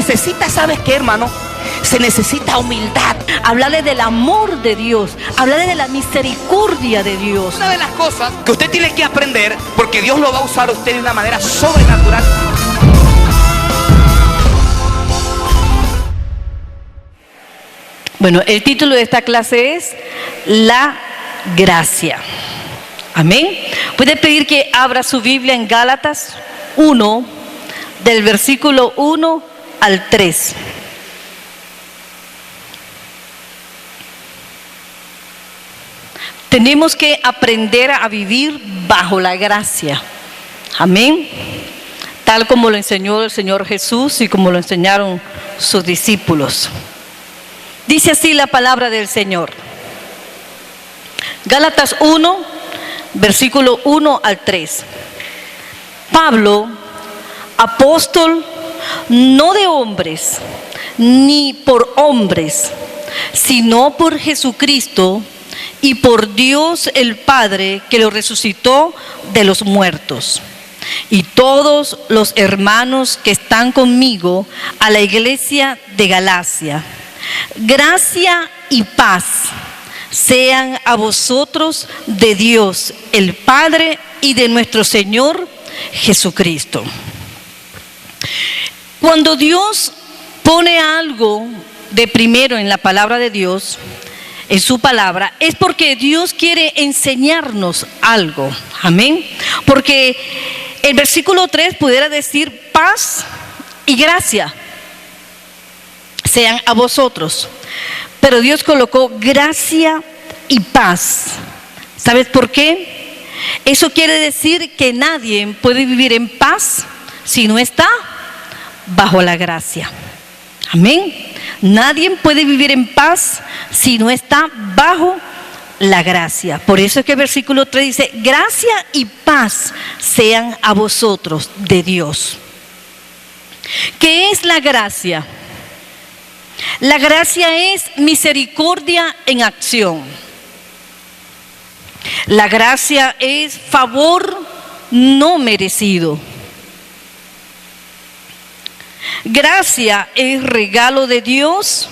necesita, ¿sabes qué, hermano? Se necesita humildad. Hablarle del amor de Dios, hablarle de la misericordia de Dios. Una de las cosas que usted tiene que aprender, porque Dios lo va a usar a usted de una manera sobrenatural. Bueno, el título de esta clase es La Gracia. Amén. Puede pedir que abra su Biblia en Gálatas 1, del versículo 1 al 3. Tenemos que aprender a vivir bajo la gracia. Amén. Tal como lo enseñó el Señor Jesús y como lo enseñaron sus discípulos. Dice así la palabra del Señor. Gálatas 1, versículo 1 al 3. Pablo, apóstol, no de hombres, ni por hombres, sino por Jesucristo y por Dios el Padre, que lo resucitó de los muertos. Y todos los hermanos que están conmigo a la iglesia de Galacia. Gracia y paz sean a vosotros de Dios el Padre y de nuestro Señor Jesucristo. Cuando Dios pone algo de primero en la palabra de Dios, en su palabra, es porque Dios quiere enseñarnos algo. Amén. Porque el versículo 3 pudiera decir paz y gracia sean a vosotros. Pero Dios colocó gracia y paz. ¿Sabes por qué? Eso quiere decir que nadie puede vivir en paz si no está bajo la gracia. Amén. Nadie puede vivir en paz si no está bajo la gracia. Por eso es que el versículo 3 dice, gracia y paz sean a vosotros de Dios. ¿Qué es la gracia? La gracia es misericordia en acción. La gracia es favor no merecido. Gracia es regalo de Dios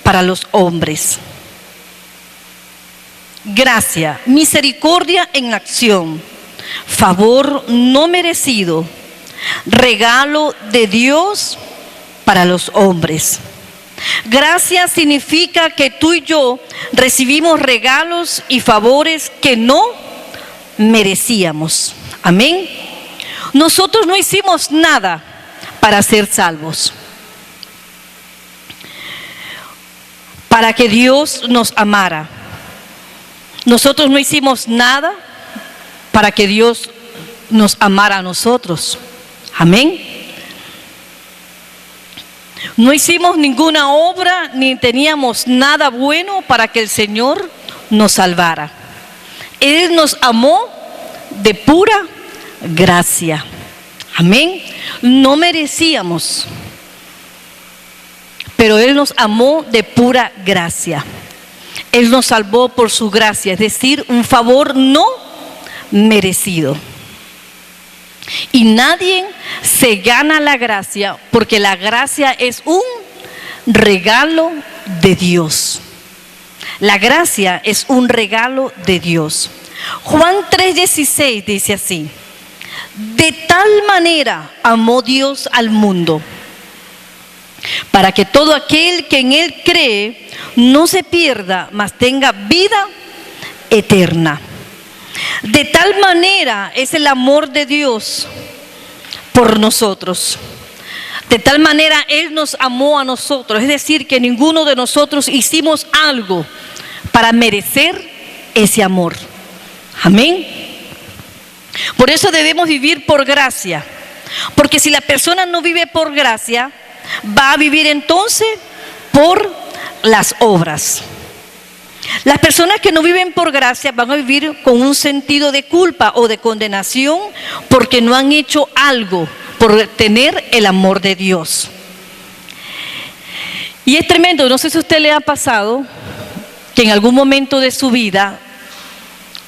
para los hombres. Gracia, misericordia en acción, favor no merecido, regalo de Dios para los hombres. Gracia significa que tú y yo recibimos regalos y favores que no merecíamos. Amén. Nosotros no hicimos nada para ser salvos, para que Dios nos amara. Nosotros no hicimos nada para que Dios nos amara a nosotros. Amén. No hicimos ninguna obra ni teníamos nada bueno para que el Señor nos salvara. Él nos amó de pura gracia. Amén. No merecíamos, pero Él nos amó de pura gracia. Él nos salvó por su gracia, es decir, un favor no merecido. Y nadie se gana la gracia, porque la gracia es un regalo de Dios. La gracia es un regalo de Dios. Juan 3:16 dice así: de tal manera amó Dios al mundo, para que todo aquel que en Él cree no se pierda, mas tenga vida eterna. De tal manera es el amor de Dios por nosotros. De tal manera Él nos amó a nosotros. Es decir, que ninguno de nosotros hicimos algo para merecer ese amor. Amén. Por eso debemos vivir por gracia. Porque si la persona no vive por gracia, va a vivir entonces por las obras. Las personas que no viven por gracia van a vivir con un sentido de culpa o de condenación porque no han hecho algo por tener el amor de Dios. Y es tremendo, no sé si a usted le ha pasado que en algún momento de su vida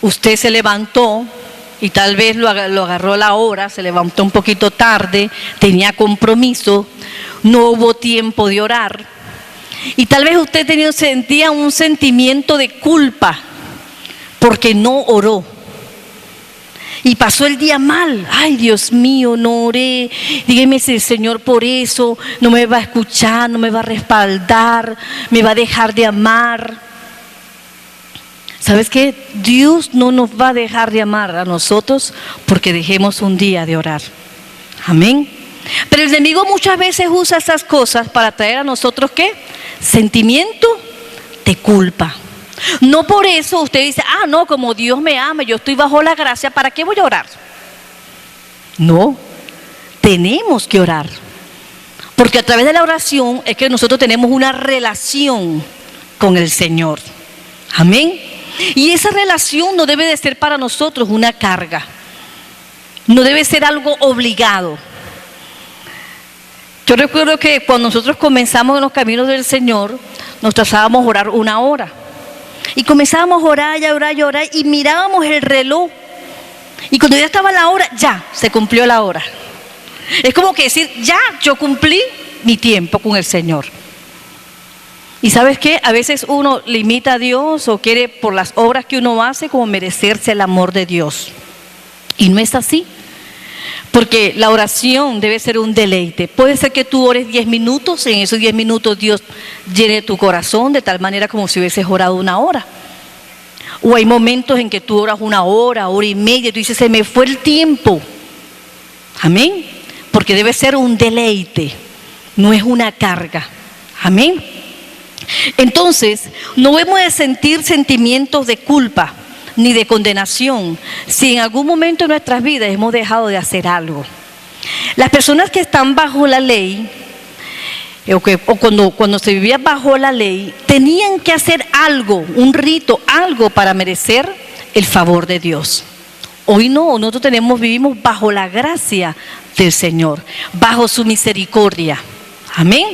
usted se levantó y tal vez lo agarró la hora, se levantó un poquito tarde, tenía compromiso. no hubo tiempo de orar. Y tal vez usted sentía un sentimiento de culpa porque no oró. Y pasó el día mal. Ay, Dios mío, no oré. Dígame si el Señor por eso no me va a escuchar, no me va a respaldar, me va a dejar de amar. ¿Sabes qué? Dios no nos va a dejar de amar a nosotros porque dejemos un día de orar. Amén. Pero el enemigo muchas veces usa esas cosas para traer a nosotros, ¿qué? Sentimiento de culpa. No por eso usted dice, no, como Dios me ama, yo estoy bajo la gracia, ¿para qué voy a orar? No, tenemos que orar. Porque a través de la oración es que nosotros tenemos una relación con el Señor. Amén. Y esa relación no debe de ser para nosotros una carga. No debe ser algo obligado. Yo recuerdo que cuando nosotros comenzamos en los caminos del Señor, nos trazábamos a orar 1 hora. Y comenzábamos a orar y a orar y a orar y mirábamos el reloj. Y cuando ya estaba la hora, ya se cumplió la hora. Es como que decir, ya yo cumplí mi tiempo con el Señor. Y ¿sabes qué? A veces uno limita a Dios o quiere por las obras que uno hace como merecerse el amor de Dios. Y no es así. Porque la oración debe ser un deleite. Puede ser que tú ores 10 minutos, en esos 10 minutos Dios llene tu corazón de tal manera como si hubieses orado 1 hora. O hay momentos en que tú oras 1 hora, hora y media, y tú dices, se me fue el tiempo. Amén. Porque debe ser un deleite, no es una carga. Amén. Entonces, no debemos de sentir sentimientos de culpa ni de condenación si en algún momento de nuestras vidas hemos dejado de hacer algo. Las personas que están bajo la ley cuando se vivía bajo la ley tenían que hacer algo, un rito, algo para merecer el favor de Dios. Hoy no, nosotros vivimos bajo la gracia del Señor, bajo su misericordia. Amén.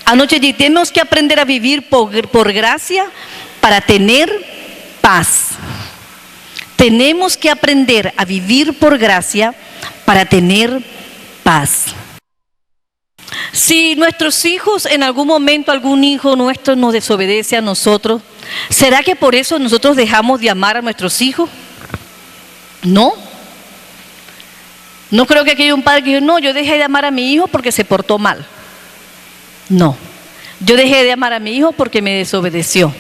Anoche tenemos que aprender a vivir por gracia para tener paz. Tenemos que aprender a vivir por gracia para tener paz. Si nuestros hijos, en algún momento algún hijo nuestro nos desobedece a nosotros, ¿será que por eso nosotros dejamos de amar a nuestros hijos? No. No creo que aquí haya un padre que diga, no, yo dejé de amar a mi hijo porque se portó mal. No, yo dejé de amar a mi hijo porque me desobedeció.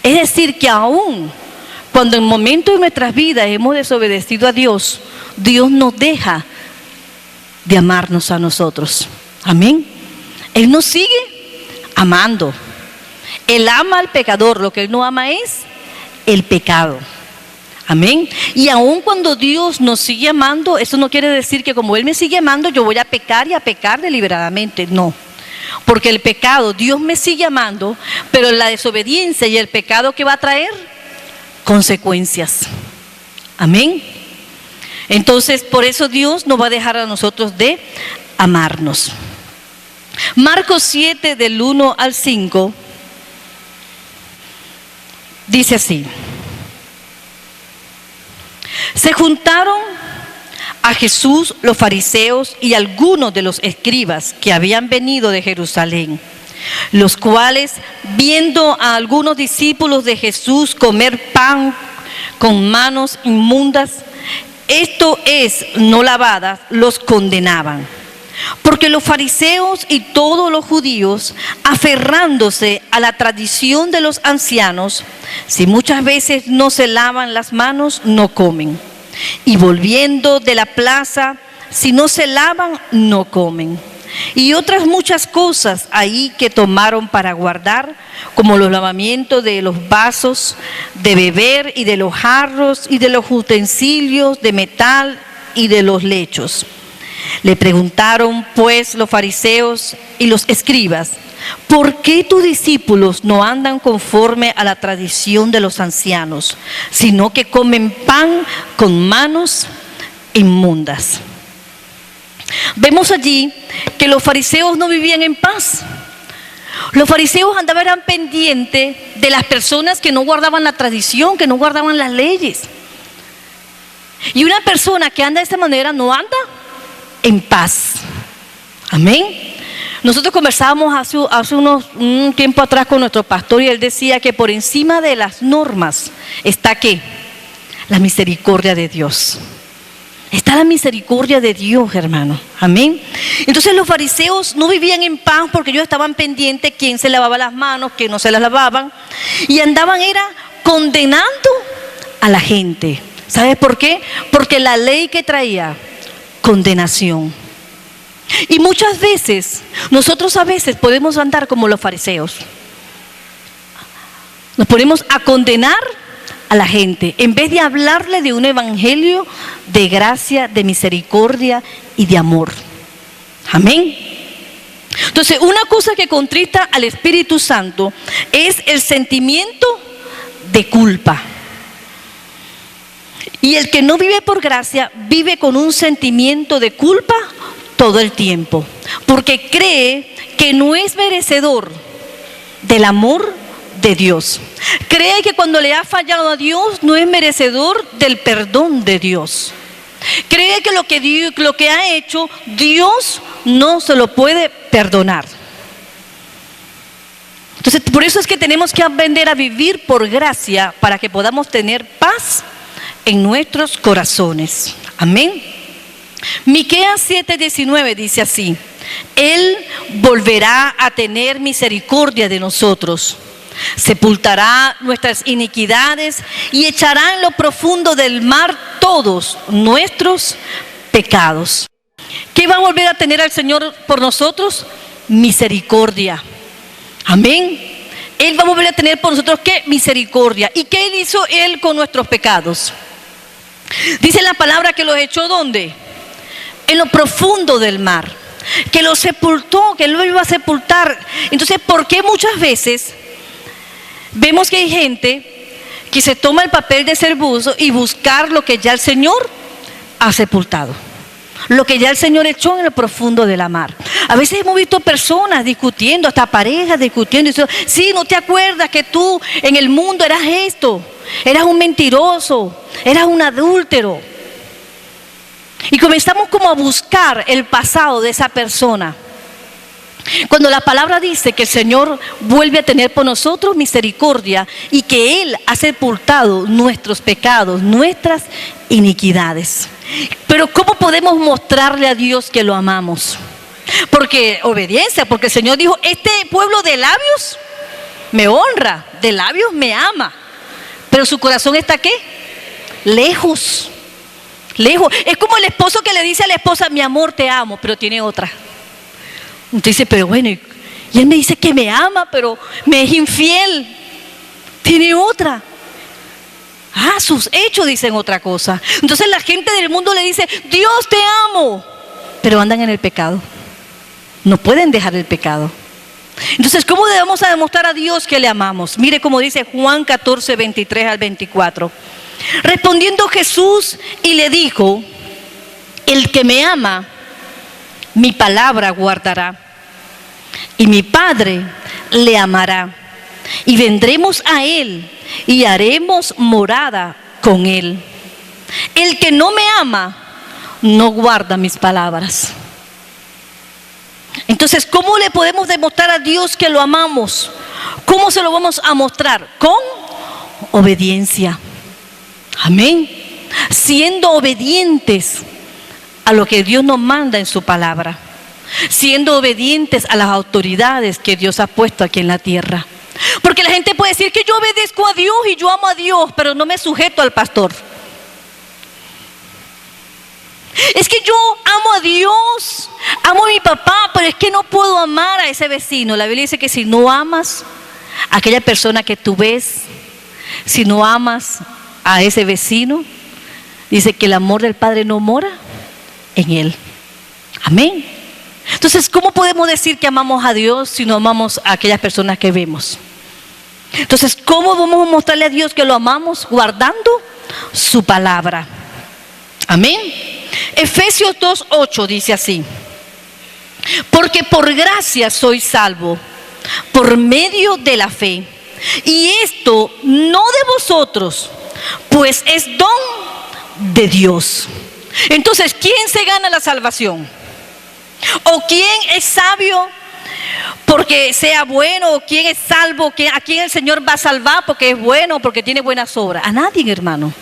Es decir, que aún cuando en momentos de nuestras vidas hemos desobedecido a Dios, Dios nos deja de amarnos a nosotros. Amén. Él nos sigue amando. Él ama al pecador, lo que Él no ama es el pecado. Amén. Y aun cuando Dios nos sigue amando, eso no quiere decir que como Él me sigue amando, yo voy a pecar y a pecar deliberadamente. No. Porque el pecado, Dios me sigue amando, pero la desobediencia y el pecado, ¿qué va a traer? Consecuencias. Amén. Entonces, por eso Dios no va a dejar a nosotros de amarnos. Marcos 7, del 1 al 5, dice así. Se juntaron a Jesús los fariseos y algunos de los escribas que habían venido de Jerusalén, los cuales, viendo a algunos discípulos de Jesús comer pan con manos inmundas, esto es, no lavadas, los condenaban. Porque los fariseos y todos los judíos, aferrándose a la tradición de los ancianos, si muchas veces no se lavan las manos, no comen. Y volviendo de la plaza, si no se lavan, no comen. Y otras muchas cosas ahí que tomaron para guardar, como los lavamientos de los vasos de beber y de los jarros y de los utensilios de metal y de los lechos. Le preguntaron pues los fariseos y los escribas, ¿por qué tus discípulos no andan conforme a la tradición de los ancianos, sino que comen pan con manos inmundas? Vemos allí que los fariseos no vivían en paz. Los fariseos eran pendientes de las personas que no guardaban la tradición, que no guardaban las leyes. Y una persona que anda de esta manera no anda en paz. Amén. Nosotros conversábamos hace un tiempo atrás con nuestro pastor y él decía que por encima de las normas está ¿qué? La misericordia de Dios. Está la misericordia de Dios, hermano. Amén. Entonces los fariseos no vivían en paz porque ellos estaban pendientes quién se lavaba las manos, quién no se las lavaban. Y andaban condenando a la gente. ¿Sabes por qué? Porque la ley que traía condenación. Y muchas veces, nosotros a veces podemos andar como los fariseos. Nos ponemos a condenar a la gente, en vez de hablarle de un evangelio de gracia, de misericordia y de amor. Amén. Entonces, una cosa que contrista al Espíritu Santo es el sentimiento de culpa. Y el que no vive por gracia, vive con un sentimiento de culpa todo el tiempo, porque cree que no es merecedor del amor de Dios. Cree que cuando le ha fallado a Dios no es merecedor del perdón de Dios. Cree que lo que ha hecho Dios no se lo puede perdonar. Entonces, por eso es que tenemos que aprender a vivir por gracia para que podamos tener paz en nuestros corazones. Amén. Miqueas 7:19 dice así: Él volverá a tener misericordia de nosotros, sepultará nuestras iniquidades y echará en lo profundo del mar todos nuestros pecados. ¿Qué va a volver a tener el Señor por nosotros? Misericordia. Amén. Él va a volver a tener por nosotros ¿qué? Misericordia. ¿Y qué hizo Él con nuestros pecados? Dice la palabra que los echó ¿dónde? En lo profundo del mar, que lo sepultó, que lo iba a sepultar. Entonces, ¿por qué muchas veces vemos que hay gente que se toma el papel de ser buzo y buscar lo que ya el Señor ha sepultado? Lo que ya el Señor echó en el profundo de la mar. A veces hemos visto personas discutiendo, hasta parejas discutiendo. Sí, ¿no te acuerdas que tú en el mundo eras esto? Eras un mentiroso, eras un adúltero. Y comenzamos como a buscar el pasado de esa persona. Cuando la palabra dice que el Señor vuelve a tener por nosotros misericordia y que Él ha sepultado nuestros pecados, nuestras iniquidades. Pero ¿cómo podemos mostrarle a Dios que lo amamos? Porque obediencia, porque el Señor dijo, este pueblo de labios me honra, de labios me ama, pero su corazón está ¿qué? Lejos. Lejos. Es como el esposo que le dice a la esposa, mi amor, te amo, pero tiene otra. Entonces dice, pero bueno, y él me dice que me ama, pero me es infiel. Tiene otra. Sus hechos dicen otra cosa. Entonces la gente del mundo le dice, Dios te amo, pero andan en el pecado. No pueden dejar el pecado. Entonces, ¿cómo debemos demostrar a Dios que le amamos? Mire cómo dice Juan 14, 23 al 24. Respondiendo Jesús y le dijo, el que me ama, mi palabra guardará, y mi Padre le amará, y vendremos a él y haremos morada con él. El que no me ama, no guarda mis palabras. Entonces, ¿cómo le podemos demostrar a Dios que lo amamos? ¿Cómo se lo vamos a mostrar? Con obediencia. Amén. Siendo obedientes a lo que Dios nos manda en su palabra. Siendo obedientes a las autoridades que Dios ha puesto aquí en la tierra. Porque la gente puede decir que yo obedezco a Dios y yo amo a Dios, pero no me sujeto al pastor. Es que yo amo a Dios, amo a mi papá, pero es que no puedo amar a ese vecino. La Biblia dice que si no amas a aquella persona que tú ves, si no amas a ese vecino, dice que el amor del Padre no mora en él. Amén. Entonces, ¿cómo podemos decir que amamos a Dios si no amamos a aquellas personas que vemos? Entonces, ¿cómo vamos a mostrarle a Dios que lo amamos? Guardando su palabra. Amén. Efesios 2:8 dice así: porque por gracia soy salvo, por medio de la fe. Y esto no de vosotros, pues es don de Dios. Entonces, ¿quién se gana la salvación? ¿O quién es sabio porque sea bueno? ¿O quién es salvo? ¿A quién el Señor va a salvar porque es bueno, porque tiene buenas obras? A nadie, hermano.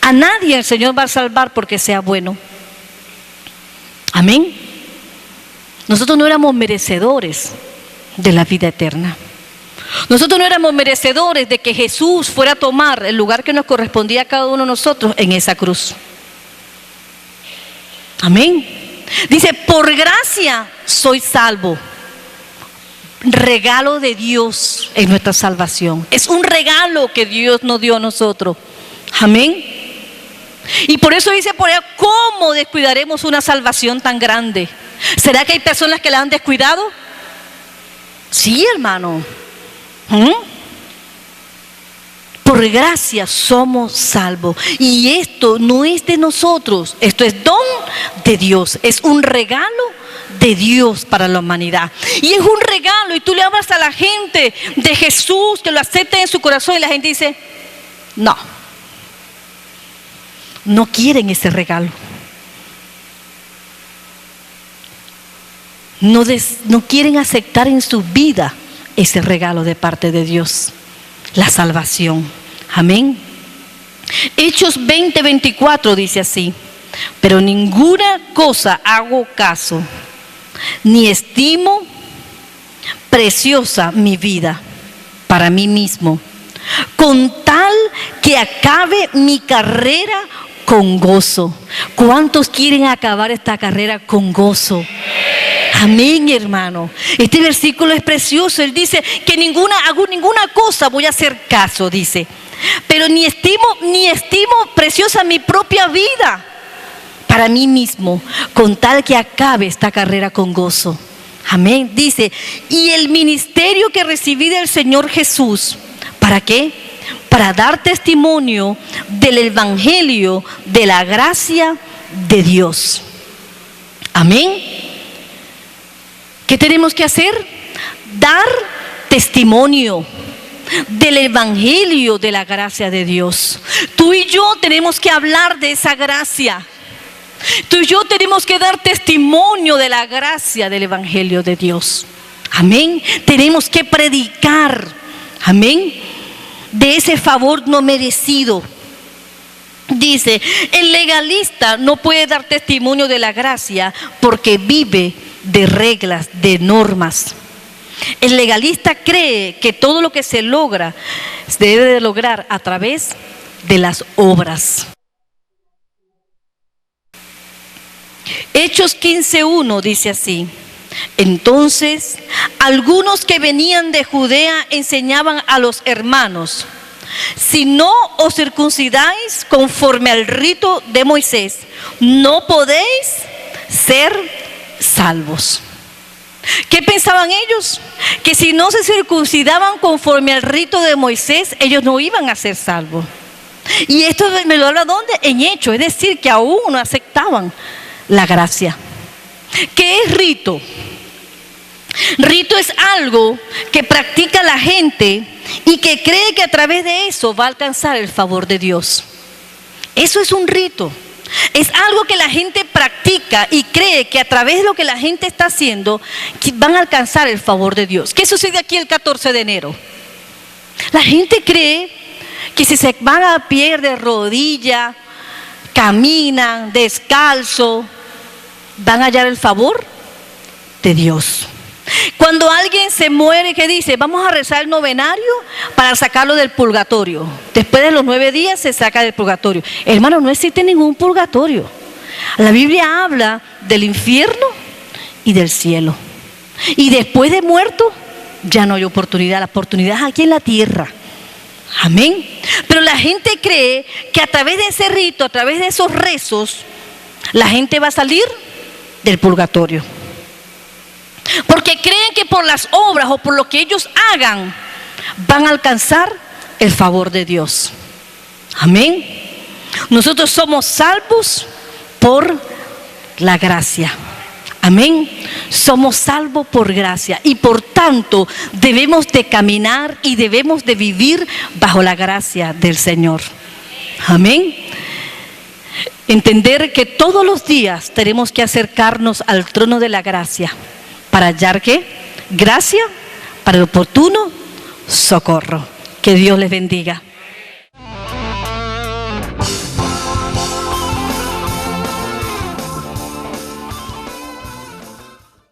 A nadie el Señor va a salvar porque sea bueno. Amén. Nosotros no éramos merecedores de la vida eterna. Nosotros no éramos merecedores de que Jesús fuera a tomar el lugar que nos correspondía a cada uno de nosotros en esa cruz. Amén. Dice, por gracia soy salvo. Regalo de Dios es nuestra salvación. Es un regalo que Dios nos dio a nosotros. Amén. Y por eso dice por ahí, ¿cómo descuidaremos una salvación tan grande? ¿Será que hay personas que la han descuidado? Sí, hermano. Por gracia somos salvos. Y esto no es de nosotros, esto es don de Dios. Es un regalo de Dios para la humanidad. Y es un regalo, y tú le hablas a la gente de Jesús, que lo acepten en su corazón, y la gente dice, no quieren ese regalo. No quieren aceptar en su vida ese regalo de parte de Dios, la salvación. Amén. Hechos 20:24 dice así: pero ninguna cosa hago caso, ni estimo preciosa mi vida para mí mismo, con tal que acabe mi carrera con gozo. ¿Cuántos quieren acabar esta carrera con gozo? Amén, hermano. Este versículo es precioso. Él dice que hago ninguna cosa voy a hacer caso, dice. Pero ni estimo preciosa mi propia vida para mí mismo, con tal que acabe esta carrera con gozo. Amén. Dice, y el ministerio que recibí del Señor Jesús, ¿para qué? Para dar testimonio del evangelio de la gracia de Dios. Amén. ¿Qué tenemos que hacer? Dar testimonio del evangelio de la gracia de Dios. Tú y yo tenemos que hablar de esa gracia. Tú y yo tenemos que dar testimonio de la gracia del evangelio de Dios. Amén. Tenemos que predicar, amén, de ese favor no merecido. Dice, el legalista no puede dar testimonio de la gracia porque vive de reglas, de normas. El legalista cree que todo lo que se logra se debe de lograr a través de las obras. Hechos 15:1 dice así: entonces algunos que venían de Judea enseñaban a los hermanos: si no os circuncidáis conforme al rito de Moisés, no podéis ser salvos. ¿Qué pensaban ellos? Que si no se circuncidaban conforme al rito de Moisés, ellos no iban a ser salvos. Y esto me lo habla ¿dónde? En Hechos, es decir, que aún no aceptaban la gracia. ¿Qué es rito? Rito es algo que practica la gente y que cree que a través de eso va a alcanzar el favor de Dios. Eso es un rito. Es algo que la gente practica y cree que a través de lo que la gente está haciendo van a alcanzar el favor de Dios. ¿Qué sucede aquí el 14 de enero? La gente cree que si se van a pie de rodilla, caminan descalzo, van a hallar el favor de Dios. Cuando alguien se muere, ¿qué dice? Vamos a rezar el novenario para sacarlo del purgatorio. Después de los 9 días se saca del purgatorio. Hermano, no existe ningún purgatorio. La Biblia habla del infierno y del cielo. Y después de muerto, ya no hay oportunidad. La oportunidad es aquí en la tierra. Amén. Pero la gente cree que a través de ese rito, a través de esos rezos, la gente va a salir del purgatorio. Porque creen que por las obras o por lo que ellos hagan van a alcanzar el favor de Dios. Amén. Nosotros somos salvos por la gracia. Amén. Somos salvos por gracia y por tanto debemos de caminar y debemos de vivir bajo la gracia del Señor. Amén. Entender que todos los días tenemos que acercarnos al trono de la gracia para hallar ¿qué? Gracia para el oportuno socorro. Que Dios les bendiga.